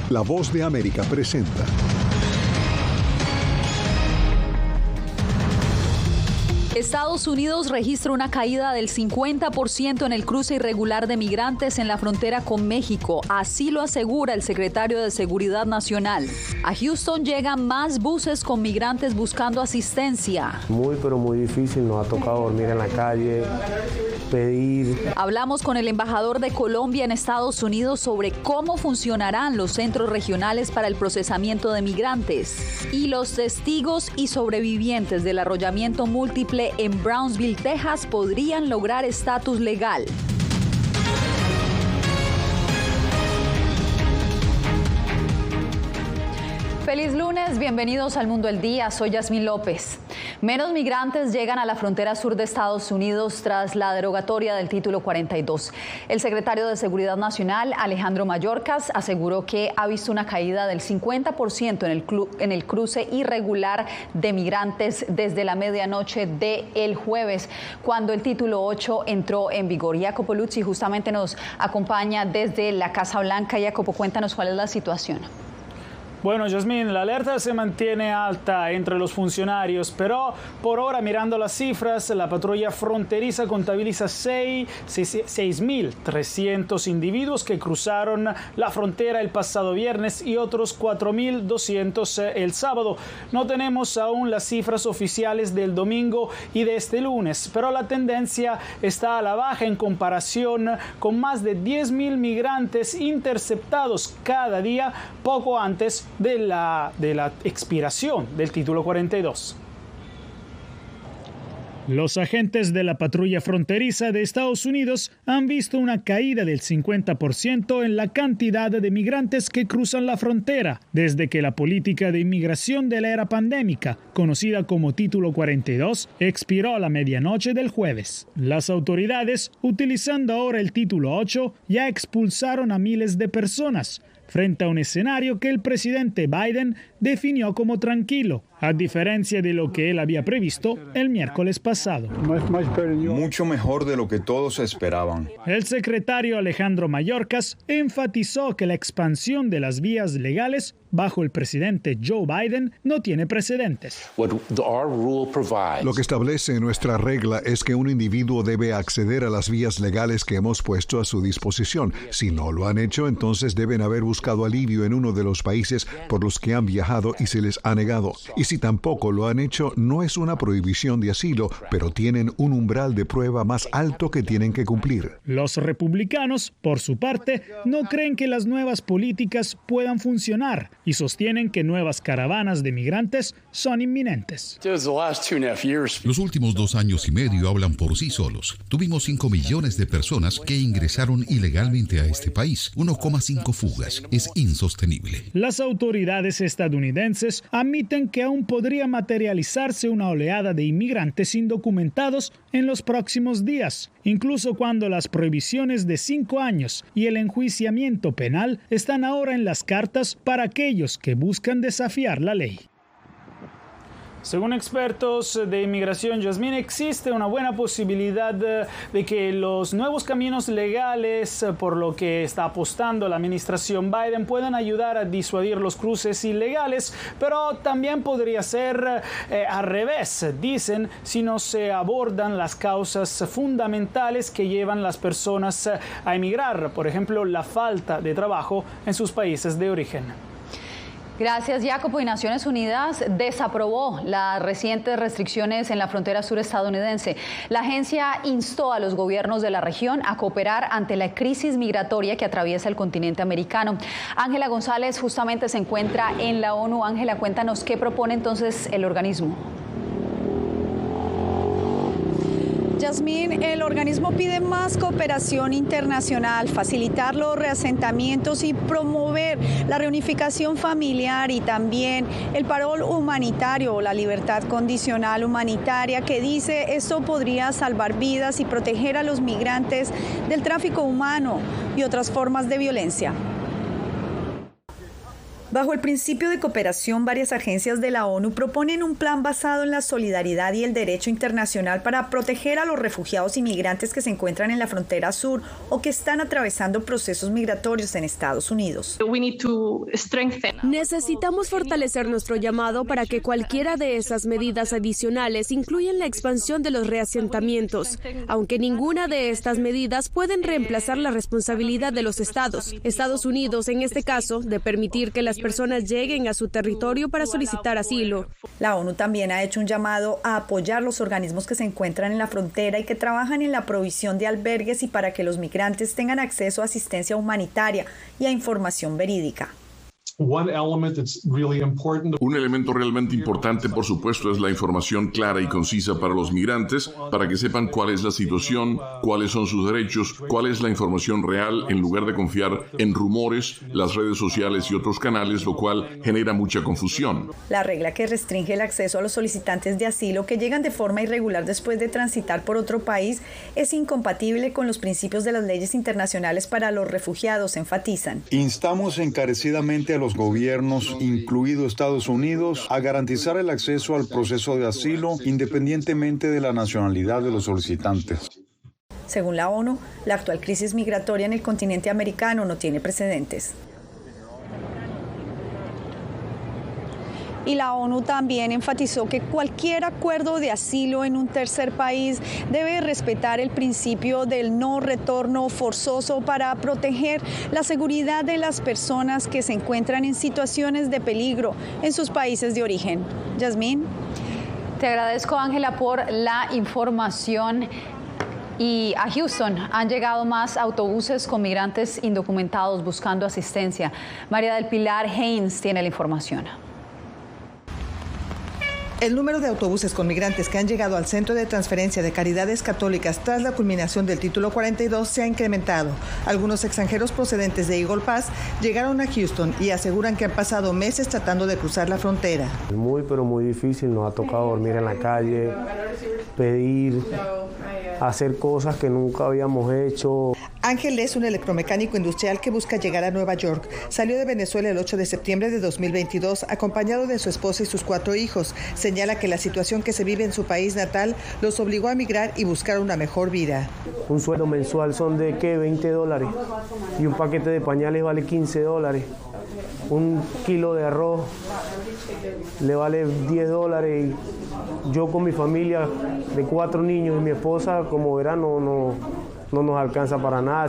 La Voz de América presenta. Estados Unidos registra una caída del 50% en el cruce irregular de migrantes en la frontera con México. Así lo asegura el secretario de Seguridad Nacional. A Houston llegan más buses con migrantes buscando asistencia. Pero muy difícil. Nos ha tocado dormir en la calle, pedir. Hablamos con el embajador de Colombia en Estados Unidos sobre cómo funcionarán los centros regionales para el procesamiento de migrantes. Y los testigos y sobrevivientes del arrollamiento múltiple en Brownsville, Texas, podrían lograr estatus legal. Feliz lunes, bienvenidos al Mundo al Día, soy Yasmín López. Menos migrantes llegan a la frontera sur de Estados Unidos tras la derogatoria del Título 42. El secretario de Seguridad Nacional, Alejandro Mayorkas, aseguró que ha visto una caída del 50% en el cruce irregular de migrantes desde la medianoche del jueves, cuando el Título 8 entró en vigor. Jacopo Luzzi justamente nos acompaña desde la Casa Blanca. Jacopo, cuéntanos cuál es la situación. Bueno, Yasmín, la alerta se mantiene alta entre los funcionarios, pero por ahora, mirando las cifras, la patrulla fronteriza contabiliza 6.300 individuos que cruzaron la frontera el pasado viernes y otros 4.200 el sábado. No tenemos aún las cifras oficiales del domingo y de este lunes, pero la tendencia está a la baja en comparación con más de 10.000 migrantes interceptados cada día poco antes de la expiración del Título 42. Los agentes de la patrulla fronteriza de Estados Unidos han visto una caída del 50% en la cantidad de migrantes que cruzan la frontera desde que la política de inmigración de la era pandémica, conocida como Título 42, expiró a la medianoche del jueves. Las autoridades, utilizando ahora el Título 8, ya expulsaron a miles de personas, frente a un escenario que el presidente Biden definió como tranquilo, a diferencia de lo que él había previsto el miércoles pasado. Mucho mejor de lo que todos esperaban. El secretario Alejandro Mayorkas enfatizó que la expansión de las vías legales bajo el presidente Joe Biden no tiene precedentes. Lo que establece nuestra regla es que un individuo debe acceder a las vías legales que hemos puesto a su disposición. Si no lo han hecho, entonces deben haber buscado alivio en uno de los países por los que han viajado y se les ha negado. Y si tampoco lo han hecho, no es una prohibición de asilo, pero tienen un umbral de prueba más alto que tienen que cumplir. Los republicanos, por su parte, no creen que las nuevas políticas puedan funcionar y sostienen que nuevas caravanas de migrantes son inminentes. Los últimos 2 años y medio hablan por sí solos. Tuvimos 5 millones de personas que ingresaron ilegalmente a este país. 1,5 fugas. Es insostenible. Las autoridades estadounidenses admiten que aún podría materializarse una oleada de inmigrantes indocumentados en los próximos días, incluso cuando las prohibiciones de 5 años y el enjuiciamiento penal están ahora en las cartas para aquellos que buscan desafiar la ley. Según expertos de inmigración, Yasmín, existe una buena posibilidad de que los nuevos caminos legales por lo que está apostando la administración Biden puedan ayudar a disuadir los cruces ilegales, pero también podría ser al revés, dicen, si no se abordan las causas fundamentales que llevan las personas a emigrar, por ejemplo, la falta de trabajo en sus países de origen. Gracias, Jacopo. Y Naciones Unidas desaprobó las recientes restricciones en la frontera sur estadounidense. La agencia instó a los gobiernos de la región a cooperar ante la crisis migratoria que atraviesa el continente americano. Ángela González justamente se encuentra en la ONU. Ángela, cuéntanos qué propone entonces el organismo. Yasmín, el organismo pide más cooperación internacional, facilitar los reasentamientos y promover la reunificación familiar y también el parol humanitario o la libertad condicional humanitaria, que dice esto podría salvar vidas y proteger a los migrantes del tráfico humano y otras formas de violencia. Bajo el principio de cooperación, varias agencias de la ONU proponen un plan basado en la solidaridad y el derecho internacional para proteger a los refugiados y migrantes que se encuentran en la frontera sur o que están atravesando procesos migratorios en Estados Unidos. Necesitamos fortalecer nuestro llamado para que cualquiera de esas medidas adicionales incluyan la expansión de los reasentamientos, aunque ninguna de estas medidas pueden reemplazar la responsabilidad de los estados. Estados Unidos, en este caso, de permitir que las personas lleguen a su territorio para solicitar asilo. La ONU también ha hecho un llamado a apoyar los organismos que se encuentran en la frontera y que trabajan en la provisión de albergues y para que los migrantes tengan acceso a asistencia humanitaria y a información verídica. Un elemento realmente importante, por supuesto, es la información clara y concisa para los migrantes, para que sepan cuál es la situación, cuáles son sus derechos, cuál es la información real, en lugar de confiar en rumores, las redes sociales y otros canales, lo cual genera mucha confusión. La regla que restringe el acceso a los solicitantes de asilo que llegan de forma irregular después de transitar por otro país es incompatible con los principios de las leyes internacionales para los refugiados, enfatizan. Instamos encarecidamente a los gobiernos, incluido Estados Unidos, a garantizar el acceso al proceso de asilo independientemente de la nacionalidad de los solicitantes. Según la ONU, la actual crisis migratoria en el continente americano no tiene precedentes. Y la ONU también enfatizó que cualquier acuerdo de asilo en un tercer país debe respetar el principio del no retorno forzoso para proteger la seguridad de las personas que se encuentran en situaciones de peligro en sus países de origen. Yasmín. Te agradezco, Ángela, por la información. Y a Houston han llegado más autobuses con migrantes indocumentados buscando asistencia. María del Pilar Haynes tiene la información. El número de autobuses con migrantes que han llegado al Centro de Transferencia de Caridades Católicas tras la culminación del Título 42 se ha incrementado. Algunos extranjeros procedentes de Eagle Pass llegaron a Houston y aseguran que han pasado meses tratando de cruzar la frontera. Pero muy difícil, nos ha tocado dormir en la calle, pedir, hacer cosas que nunca habíamos hecho. Ángel es un electromecánico industrial que busca llegar a Nueva York. Salió de Venezuela el 8 de septiembre de 2022 acompañado de su esposa y sus 4 hijos. Señala que la situación que se vive en su país natal los obligó a emigrar y buscar una mejor vida. Un sueldo mensual son de ¿qué? $20 y un paquete de pañales vale $15. Un kilo de arroz le vale $10 y yo con mi familia de 4 niños y mi esposa, como verán, no nos alcanza para nada.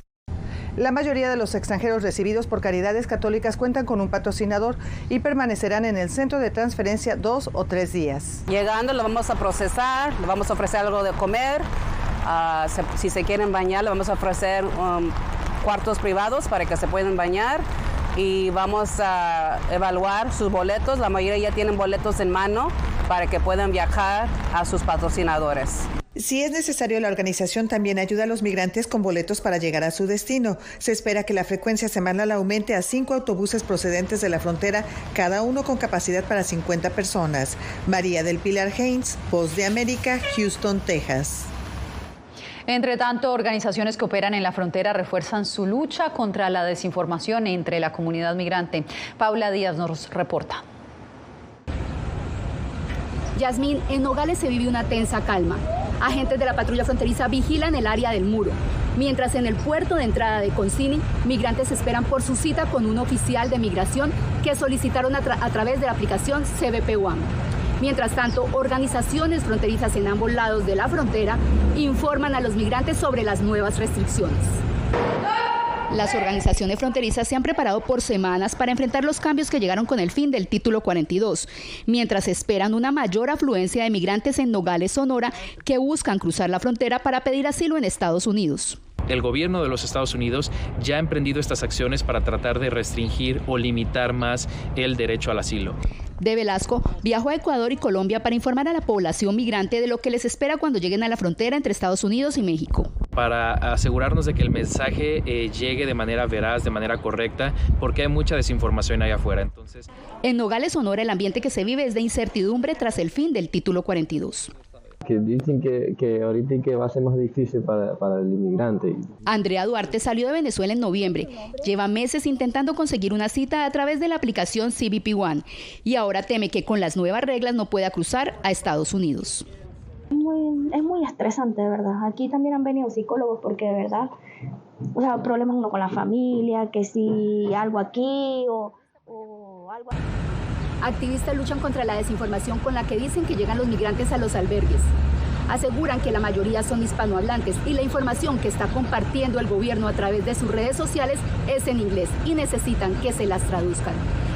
La mayoría de los extranjeros recibidos por Caridades Católicas cuentan con un patrocinador y permanecerán en el centro de transferencia 2 o 3 días. Llegando lo vamos a procesar, le vamos a ofrecer algo de comer, si se quieren bañar le vamos a ofrecer cuartos privados para que se puedan bañar y vamos a evaluar sus boletos, la mayoría ya tienen boletos en mano para que puedan viajar a sus patrocinadores. Si es necesario, la organización también ayuda a los migrantes con boletos para llegar a su destino. Se espera que la frecuencia semanal aumente a 5 autobuses procedentes de la frontera, cada uno con capacidad para 50 personas. María del Pilar Haynes, Voz de América, Houston, Texas. Entre tanto, organizaciones que operan en la frontera refuerzan su lucha contra la desinformación entre la comunidad migrante. Paula Díaz nos reporta. Yasmín, en Nogales se vive una tensa calma. Agentes de la patrulla fronteriza vigilan el área del muro, mientras en el puerto de entrada de Concini, migrantes esperan por su cita con un oficial de migración que solicitaron a través de la aplicación CBP One. Mientras tanto, organizaciones fronterizas en ambos lados de la frontera informan a los migrantes sobre las nuevas restricciones. Las organizaciones fronterizas se han preparado por semanas para enfrentar los cambios que llegaron con el fin del Título 42, mientras esperan una mayor afluencia de migrantes en Nogales, Sonora, que buscan cruzar la frontera para pedir asilo en Estados Unidos. El gobierno de los Estados Unidos ya ha emprendido estas acciones para tratar de restringir o limitar más el derecho al asilo. De Velasco viajó a Ecuador y Colombia para informar a la población migrante de lo que les espera cuando lleguen a la frontera entre Estados Unidos y México. Para asegurarnos de que el mensaje llegue de manera veraz, de manera correcta, porque hay mucha desinformación allá afuera. En Nogales, Sonora, el ambiente que se vive es de incertidumbre tras el fin del Título 42. que dicen que ahorita que va a ser más difícil para el inmigrante. Andrea Duarte salió de Venezuela en noviembre. Lleva meses intentando conseguir una cita a través de la aplicación CBP One y ahora teme que con las nuevas reglas no pueda cruzar a Estados Unidos. Es muy estresante, de verdad. Aquí también han venido psicólogos porque de verdad, o sea, problemas uno con la familia, que si algo aquí o algo aquí. Activistas luchan contra la desinformación con la que dicen que llegan los migrantes a los albergues. Aseguran que la mayoría son hispanohablantes y la información que está compartiendo el gobierno a través de sus redes sociales es en inglés y necesitan que se las traduzcan.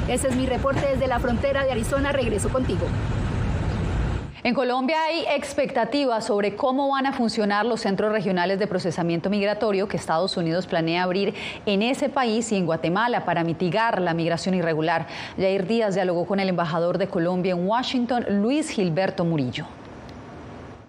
Ese es mi reporte desde la frontera de Arizona. Regreso contigo. En Colombia hay expectativas sobre cómo van a funcionar los centros regionales de procesamiento migratorio que Estados Unidos planea abrir en ese país y en Guatemala para mitigar la migración irregular. Yair Díaz dialogó con el embajador de Colombia en Washington, Luis Gilberto Murillo.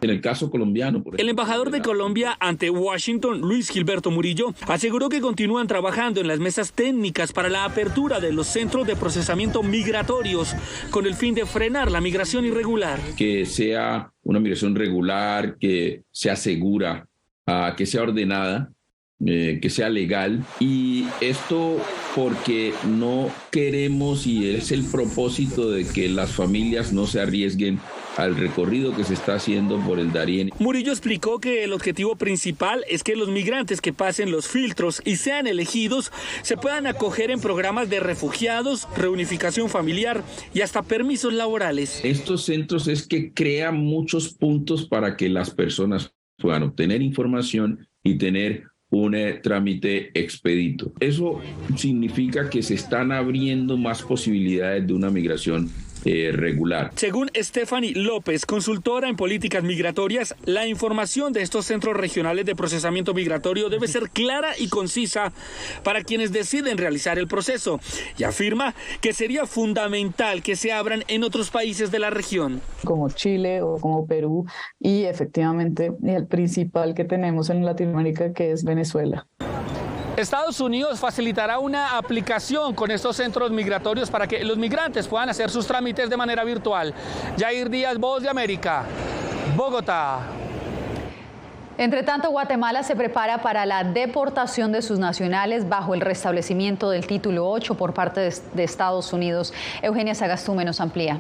En el caso colombiano, por ejemplo, el embajador de Colombia ante Washington, Luis Gilberto Murillo, aseguró que continúan trabajando en las mesas técnicas para la apertura de los centros de procesamiento migratorios con el fin de frenar la migración irregular. Que sea una migración regular, que sea segura, que sea ordenada, que sea legal, y esto porque no queremos, y es el propósito de que las familias no se arriesguen al recorrido que se está haciendo por el Darién. Murillo explicó que el objetivo principal es que los migrantes que pasen los filtros y sean elegidos se puedan acoger en programas de refugiados, reunificación familiar y hasta permisos laborales. Estos centros es que crean muchos puntos para que las personas puedan obtener información y tener un trámite expedito. Eso significa que se están abriendo más posibilidades de una migración regular. Según Stephanie López, consultora en políticas migratorias, la información de estos centros regionales de procesamiento migratorio debe ser clara y concisa para quienes deciden realizar el proceso, y afirma que sería fundamental que se abran en otros países de la región. Como Chile o como Perú, y efectivamente el principal que tenemos en Latinoamérica, que es Venezuela. Estados Unidos facilitará una aplicación con estos centros migratorios para que los migrantes puedan hacer sus trámites de manera virtual. Yair Díaz, Voz de América, Bogotá. Entre tanto, Guatemala se prepara para la deportación de sus nacionales bajo el restablecimiento del título 8 por parte de Estados Unidos. Eugenia Sagastume nos amplía.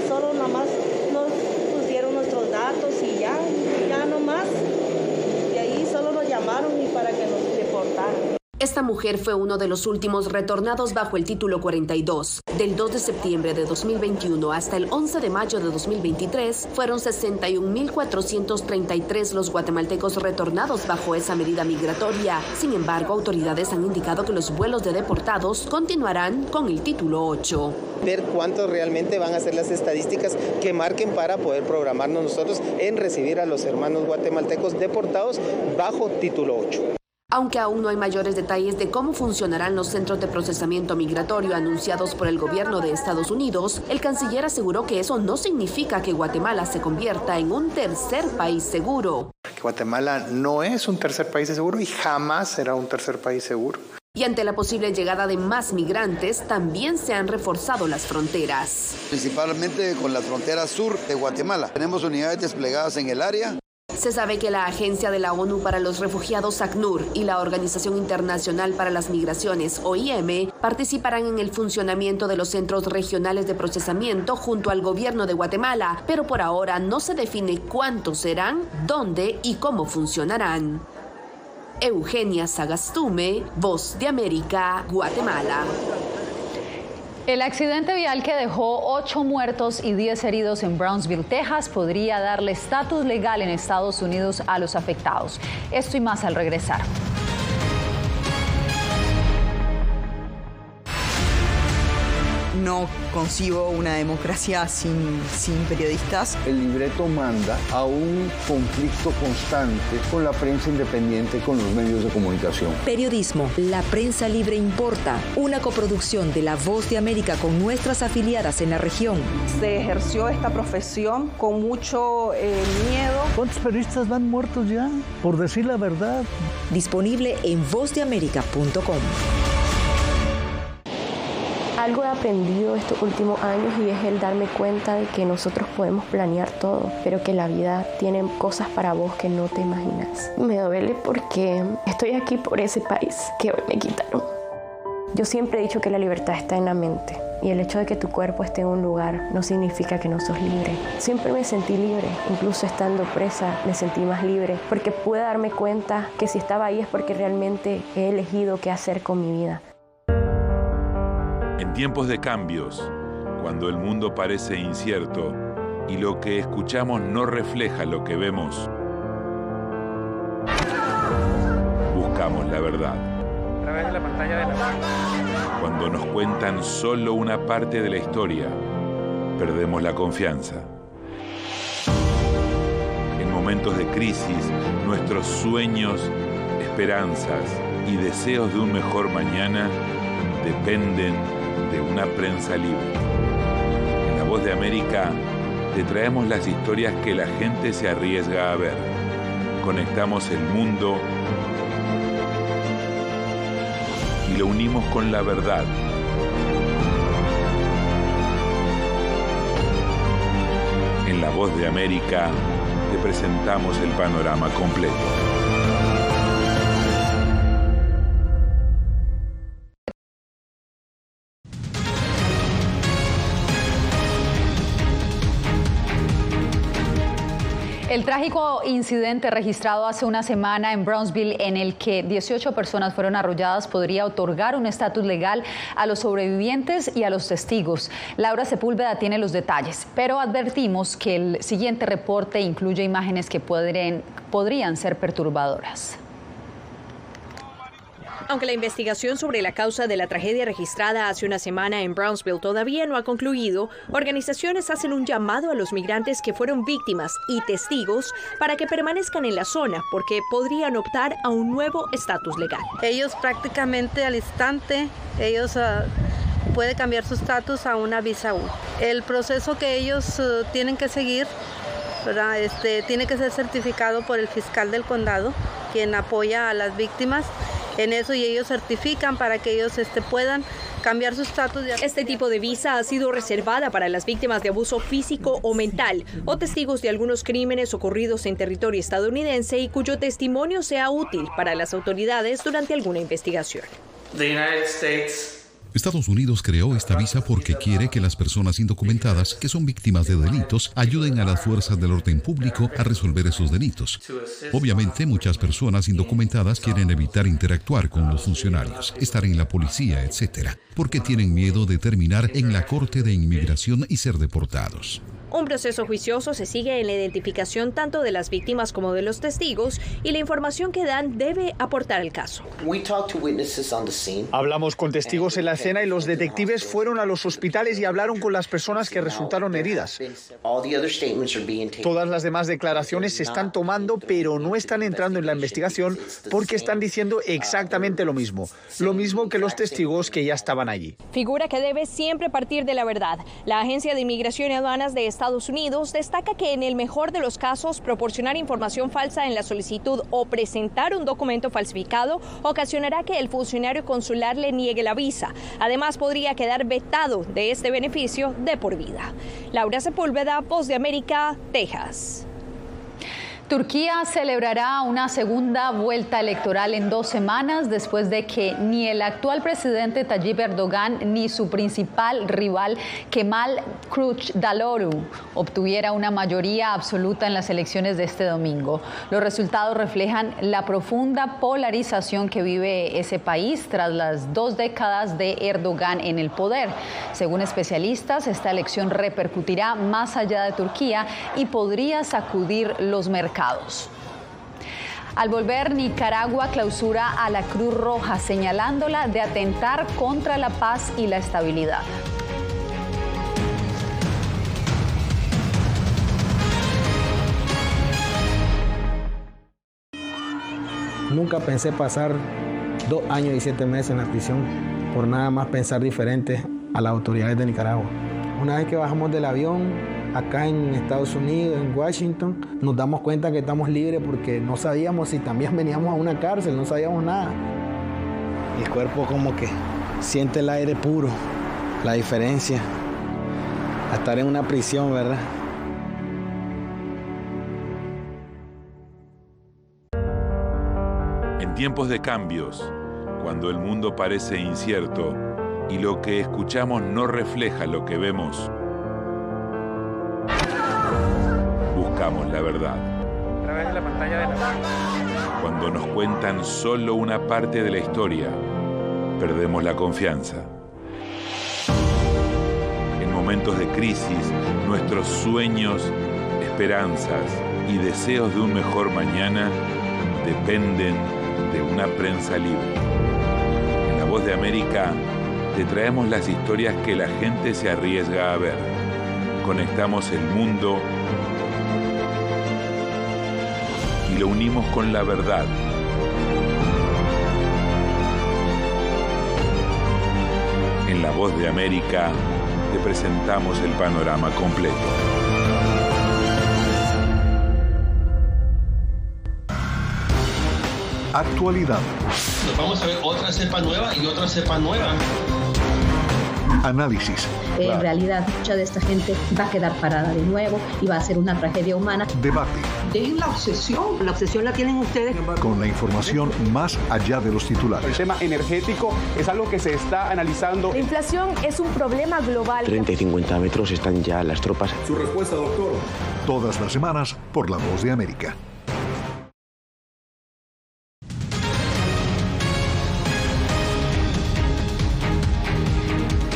Solo nomás nos pusieron nuestros datos y ya nomás. De ahí solo nos llamaron y para que nos deportaran. Esta mujer fue uno de los últimos retornados bajo el título 42. Del 2 de septiembre de 2021 hasta el 11 de mayo de 2023, fueron 61.433 los guatemaltecos retornados bajo esa medida migratoria. Sin embargo, autoridades han indicado que los vuelos de deportados continuarán con el título 8. Ver cuántos realmente van a ser las estadísticas que marquen para poder programarnos nosotros en recibir a los hermanos guatemaltecos deportados bajo título 8. Aunque aún no hay mayores detalles de cómo funcionarán los centros de procesamiento migratorio anunciados por el gobierno de Estados Unidos, el canciller aseguró que eso no significa que Guatemala se convierta en un tercer país seguro. Guatemala no es un tercer país seguro y jamás será un tercer país seguro. Y ante la posible llegada de más migrantes, también se han reforzado las fronteras. Principalmente con la frontera sur de Guatemala. Tenemos unidades desplegadas en el área. Se sabe que la Agencia de la ONU para los Refugiados, ACNUR, y la Organización Internacional para las Migraciones, OIM, participarán en el funcionamiento de los centros regionales de procesamiento junto al gobierno de Guatemala, pero por ahora no se define cuántos serán, dónde y cómo funcionarán. Eugenia Sagastume, Voz de América, Guatemala. El accidente vial que dejó 8 muertos y 10 heridos en Brownsville, Texas, podría darle estatus legal en Estados Unidos a los afectados. Esto y más al regresar. No concibo una democracia sin periodistas. El libreto manda a un conflicto constante con la prensa independiente, con los medios de comunicación. Periodismo, la prensa libre importa. Una coproducción de La Voz de América con nuestras afiliadas en la región. Se ejerció esta profesión con mucho miedo. ¿Cuántos periodistas van muertos ya? Por decir la verdad. Disponible en vozdeamerica.com. Algo he aprendido estos últimos años y es el darme cuenta de que nosotros podemos planear todo, pero que la vida tiene cosas para vos que no te imaginas. Me duele porque estoy aquí por ese país que hoy me quitaron. Yo siempre he dicho que la libertad está en la mente y el hecho de que tu cuerpo esté en un lugar no significa que no sos libre. Siempre me sentí libre, incluso estando presa me sentí más libre porque pude darme cuenta que si estaba ahí es porque realmente he elegido qué hacer con mi vida. En tiempos de cambios, cuando el mundo parece incierto y lo que escuchamos no refleja lo que vemos, buscamos la verdad. A través de la pantalla de la... Cuando nos cuentan solo una parte de la historia, perdemos la confianza. En momentos de crisis, nuestros sueños, esperanzas y deseos de un mejor mañana dependen de una prensa libre. En La Voz de América te traemos las historias que la gente se arriesga a ver. Conectamos el mundo y lo unimos con la verdad. En La Voz de América te presentamos el panorama completo. El trágico incidente registrado hace una semana en Brownsville, en el que 18 personas fueron arrolladas, podría otorgar un estatus legal a los sobrevivientes y a los testigos. Laura Sepúlveda tiene los detalles, pero advertimos que el siguiente reporte incluye imágenes que podrían ser perturbadoras. Aunque la investigación sobre la causa de la tragedia registrada hace una semana en Brownsville todavía no ha concluido, organizaciones hacen un llamado a los migrantes que fueron víctimas y testigos para que permanezcan en la zona porque podrían optar a un nuevo estatus legal. Ellos prácticamente al instante, pueden cambiar su estatus a una visa U. El proceso que ellos tienen que seguir, ¿verdad? Tiene que ser certificado por el fiscal del condado, quien apoya a las víctimas en eso, y ellos certifican para que ellos puedan cambiar su estatus. Este tipo de visa ha sido reservada para las víctimas de abuso físico o mental o testigos de algunos crímenes ocurridos en territorio estadounidense y cuyo testimonio sea útil para las autoridades durante alguna investigación. Estados Unidos creó esta visa porque quiere que las personas indocumentadas que son víctimas de delitos ayuden a las fuerzas del orden público a resolver esos delitos. Obviamente, muchas personas indocumentadas quieren evitar interactuar con los funcionarios, estar en la policía, etc., porque tienen miedo de terminar en la Corte de Inmigración y ser deportados. Un proceso juicioso se sigue en la identificación tanto de las víctimas como de los testigos y la información que dan debe aportar al caso. Hablamos con testigos en la escena y los detectives fueron a los hospitales y hablaron con las personas que resultaron heridas. Todas las demás declaraciones se están tomando, pero no están entrando en la investigación porque están diciendo exactamente lo mismo que los testigos que ya estaban allí. Figura que debe siempre partir de la verdad. La Agencia de Inmigración y Aduanas de Estados Unidos destaca que en el mejor de los casos, proporcionar información falsa en la solicitud o presentar un documento falsificado ocasionará que el funcionario consular le niegue la visa. Además, podría quedar vetado de este beneficio de por vida. Laura Sepúlveda, Voz de América, Texas. Turquía celebrará una segunda vuelta electoral en 2 semanas después de que ni el actual presidente Tayyip Erdogan ni su principal rival Kemal Kılıçdaroğlu obtuviera una mayoría absoluta en las elecciones de este domingo. Los resultados reflejan la profunda polarización que vive ese país tras las 2 décadas de Erdogan en el poder. Según especialistas, esta elección repercutirá más allá de Turquía y podría sacudir los mercados. Al volver, Nicaragua clausura a la Cruz Roja, señalándola de atentar contra la paz y la estabilidad. Nunca pensé pasar 2 años y 7 meses en la prisión por nada más pensar diferente a las autoridades de Nicaragua. Una vez que bajamos del avión, acá en Estados Unidos, en Washington, nos damos cuenta que estamos libres porque no sabíamos si también veníamos a una cárcel, no sabíamos nada. El cuerpo como que siente el aire puro, la diferencia a estar en una prisión, ¿verdad? En tiempos de cambios, cuando el mundo parece incierto y lo que escuchamos no refleja lo que vemos, buscamos la verdad. A través de la pantalla de Nación. Cuando nos cuentan solo una parte de la historia, perdemos la confianza. En momentos de crisis, nuestros sueños, esperanzas y deseos de un mejor mañana dependen de una prensa libre. En La Voz de América te traemos las historias que la gente se arriesga a ver. Conectamos el mundo y lo unimos con la verdad. En La Voz de América te presentamos el panorama completo. Actualidad. Nos vamos a ver otra cepa nueva y otra cepa nueva. Análisis. En realidad, mucha de esta gente va a quedar parada de nuevo y va a ser una tragedia humana. Debate. Dejen la obsesión. La obsesión la tienen ustedes. Con la información más allá de los titulares. El tema energético es algo que se está analizando. La inflación es un problema global. 30 y 50 metros están ya las tropas. Su respuesta, doctor. Todas las semanas por La Voz de América.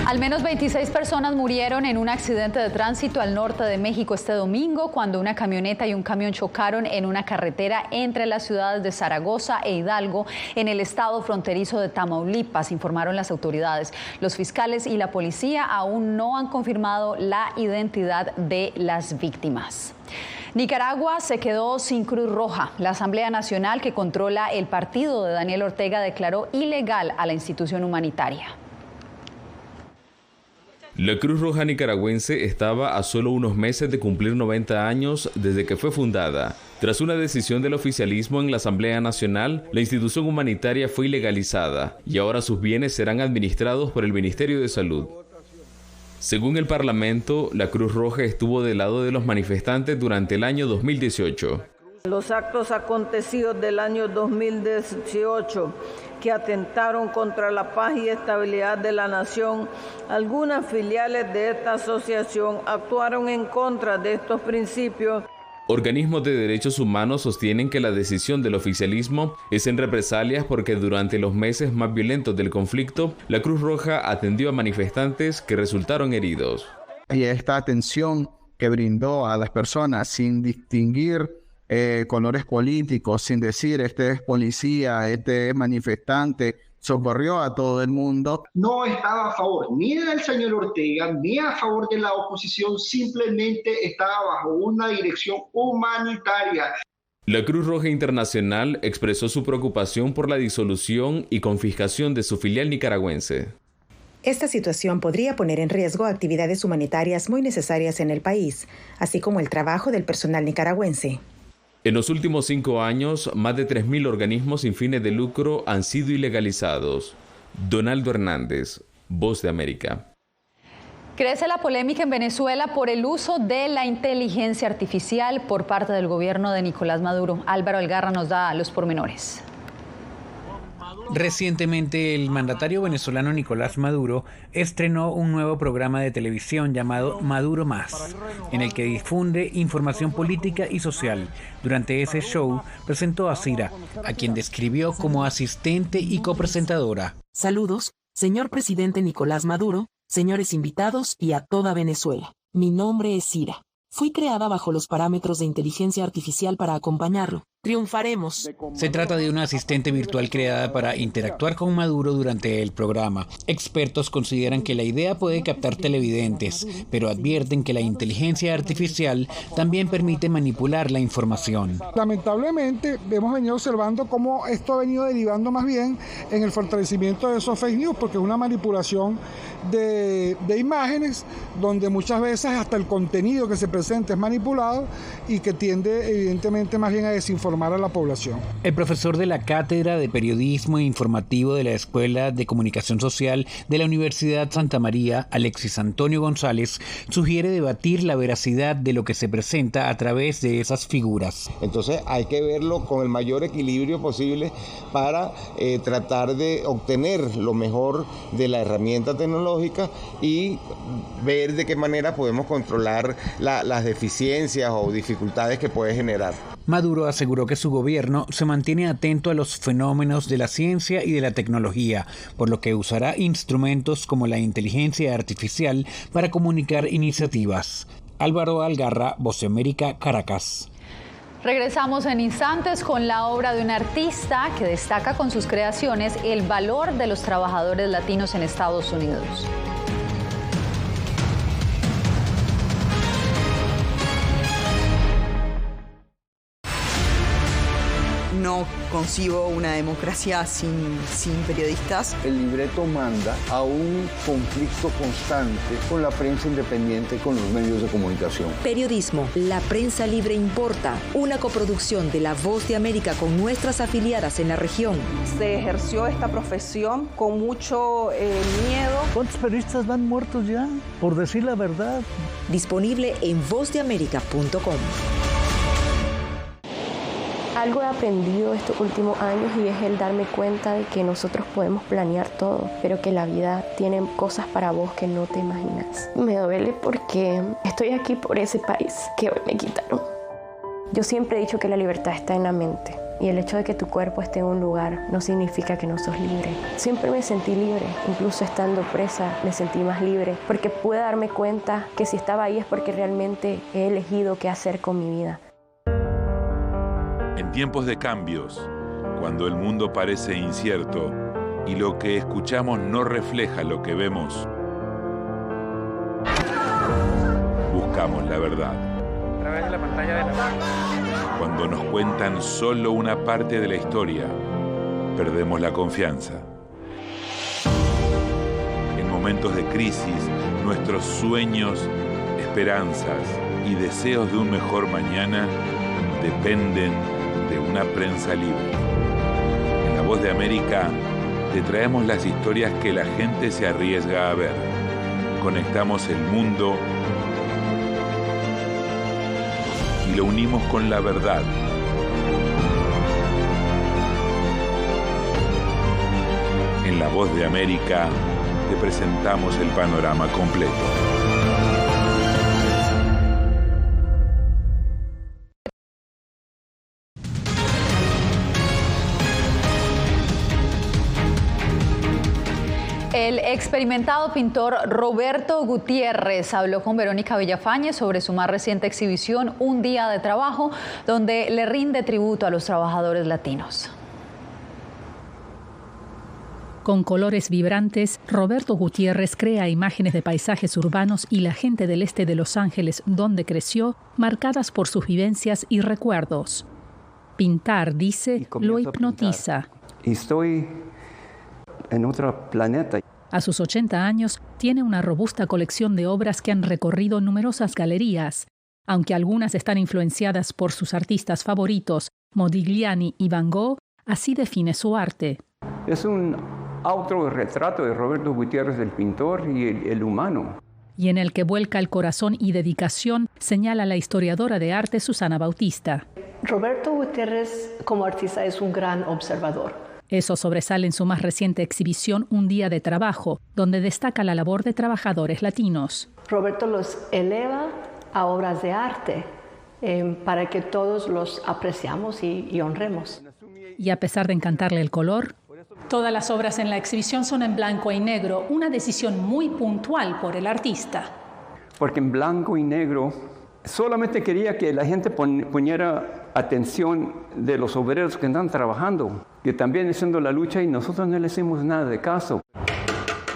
Al menos 26 personas murieron en un accidente de tránsito al norte de México este domingo cuando una camioneta y un camión chocaron en una carretera entre las ciudades de Zaragoza e Hidalgo en el estado fronterizo de Tamaulipas, informaron las autoridades. Los fiscales y la policía aún no han confirmado la identidad de las víctimas. Nicaragua se quedó sin Cruz Roja. La Asamblea Nacional, que controla el partido de Daniel Ortega, declaró ilegal a la institución humanitaria. La Cruz Roja nicaragüense estaba a solo unos meses de cumplir 90 años desde que fue fundada. Tras una decisión del oficialismo en la Asamblea Nacional, la institución humanitaria fue ilegalizada y ahora sus bienes serán administrados por el Ministerio de Salud. Según el Parlamento, la Cruz Roja estuvo del lado de los manifestantes durante el año 2018. Los actos acontecidos del año 2018 que atentaron contra la paz y estabilidad de la nación, algunas filiales de esta asociación actuaron en contra de estos principios. Organismos de derechos humanos sostienen que la decisión del oficialismo es en represalias porque durante los meses más violentos del conflicto, la Cruz Roja atendió a manifestantes que resultaron heridos. Y esta atención que brindó a las personas sin distinguir colores políticos, sin decir este es policía, este es manifestante, socorrió a todo el mundo. No estaba a favor ni del señor Ortega, ni a favor de la oposición, simplemente estaba bajo una dirección humanitaria. La Cruz Roja Internacional expresó su preocupación por la disolución y confiscación de su filial nicaragüense. Esta situación podría poner en riesgo actividades humanitarias muy necesarias en el país, así como el trabajo del personal nicaragüense. En los últimos 5 años, más de 3.000 organismos sin fines de lucro han sido ilegalizados. Donaldo Hernández, Voz de América. Crece la polémica en Venezuela por el uso de la inteligencia artificial por parte del gobierno de Nicolás Maduro. Álvaro Algarra nos da los pormenores. Recientemente, el mandatario venezolano Nicolás Maduro estrenó un nuevo programa de televisión llamado Maduro Más, en el que difunde información política y social. Durante ese show presentó a Cira, a quien describió como asistente y copresentadora. Saludos, señor presidente Nicolás Maduro, señores invitados y a toda Venezuela. Mi nombre es Cira. Fui creada bajo los parámetros de inteligencia artificial para acompañarlo. Triunfaremos. Se trata de una asistente virtual creada para interactuar con Maduro durante el programa. Expertos consideran que la idea puede captar televidentes, pero advierten que la inteligencia artificial también permite manipular la información. Lamentablemente, hemos venido observando cómo esto ha venido derivando más bien en el fortalecimiento de esos fake news, porque es una manipulación de imágenes, donde muchas veces hasta el contenido que se presenta es manipulado y que tiende evidentemente más bien a desinformar informar a la población. El profesor de la Cátedra de Periodismo Informativo de la Escuela de Comunicación Social de la Universidad Santa María, Alexis Antonio González, sugiere debatir la veracidad de lo que se presenta a través de esas figuras. Entonces hay que verlo con el mayor equilibrio posible para tratar de obtener lo mejor de la herramienta tecnológica y ver de qué manera podemos controlar las deficiencias o dificultades que puede generar. Maduro aseguró que su gobierno se mantiene atento a los fenómenos de la ciencia y de la tecnología, por lo que usará instrumentos como la inteligencia artificial para comunicar iniciativas. Álvaro Algarra, Voz de América, Caracas. Regresamos en instantes con la obra de un artista que destaca con sus creaciones el valor de los trabajadores latinos en Estados Unidos. No concibo una democracia sin periodistas. El libreto manda a un conflicto constante con la prensa independiente, con los medios de comunicación. Periodismo, la prensa libre importa. Una coproducción de La Voz de América con nuestras afiliadas en la región. Se ejerció esta profesión con mucho miedo. ¿Cuántos periodistas van muertos ya por decir la verdad? Disponible en vozdeamerica.com. Algo he aprendido estos últimos años y es el darme cuenta de que nosotros podemos planear todo, pero que la vida tiene cosas para vos que no te imaginas. Me duele porque estoy aquí por ese país que hoy me quitaron. Yo siempre he dicho que la libertad está en la mente y el hecho de que tu cuerpo esté en un lugar no significa que no sos libre. Siempre me sentí libre, incluso estando presa me sentí más libre porque pude darme cuenta que si estaba ahí es porque realmente he elegido qué hacer con mi vida. En tiempos de cambios, cuando el mundo parece incierto y lo que escuchamos no refleja lo que vemos, buscamos la verdad. A través de la pantalla de la... Cuando nos cuentan solo una parte de la historia, perdemos la confianza. En momentos de crisis, nuestros sueños, esperanzas y deseos de un mejor mañana dependen de una prensa libre. En La Voz de América te traemos las historias que la gente se arriesga a ver. Conectamos el mundo y lo unimos con la verdad. En La Voz de América te presentamos el panorama completo. El experimentado pintor Roberto Gutiérrez habló con Verónica Villafañe sobre su más reciente exhibición, Un Día de Trabajo, donde le rinde tributo a los trabajadores latinos. Con colores vibrantes, Roberto Gutiérrez crea imágenes de paisajes urbanos y la gente del este de Los Ángeles, donde creció, marcadas por sus vivencias y recuerdos. Pintar, dice, lo hipnotiza. Estoy en otro planeta. A sus 80 años, tiene una robusta colección de obras que han recorrido numerosas galerías. Aunque algunas están influenciadas por sus artistas favoritos, Modigliani y Van Gogh, así define su arte. Es un autorretrato de Roberto Gutiérrez, el pintor y el humano. Y en el que vuelca el corazón y dedicación, señala la historiadora de arte Susana Bautista. Roberto Gutiérrez, como artista, es un gran observador. Eso sobresale en su más reciente exhibición, Un Día de Trabajo, donde destaca la labor de trabajadores latinos. Roberto los eleva a obras de arte para que todos los apreciamos y honremos. Y a pesar de encantarle el color, todas las obras en la exhibición son en blanco y negro, una decisión muy puntual por el artista. Porque en blanco y negro solamente quería que la gente poniera atención de los obreros que están trabajando, que también haciendo la lucha y nosotros no le hacemos nada de caso.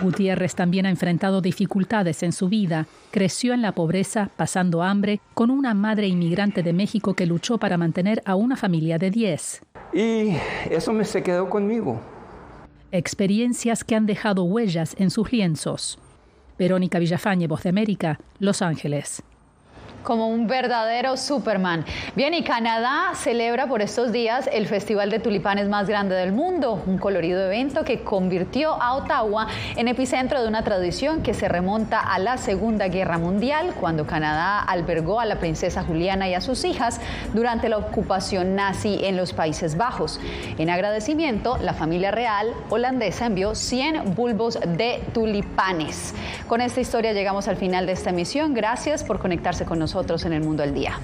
Gutiérrez también ha enfrentado dificultades en su vida. Creció en la pobreza, pasando hambre, con una madre inmigrante de México que luchó para mantener a una familia de 10. Y eso se quedó conmigo. Experiencias que han dejado huellas en sus lienzos. Verónica Villafañe, Voz de América, Los Ángeles. Como un verdadero Superman. Bien, y Canadá celebra por estos días el Festival de Tulipanes más grande del mundo, un colorido evento que convirtió a Ottawa en epicentro de una tradición que se remonta a la Segunda Guerra Mundial, cuando Canadá albergó a la princesa Juliana y a sus hijas durante la ocupación nazi en los Países Bajos. En agradecimiento, la familia real holandesa envió 100 bulbos de tulipanes. Con esta historia llegamos al final de esta emisión. Gracias por conectarse con nosotros en El Mundo al Día.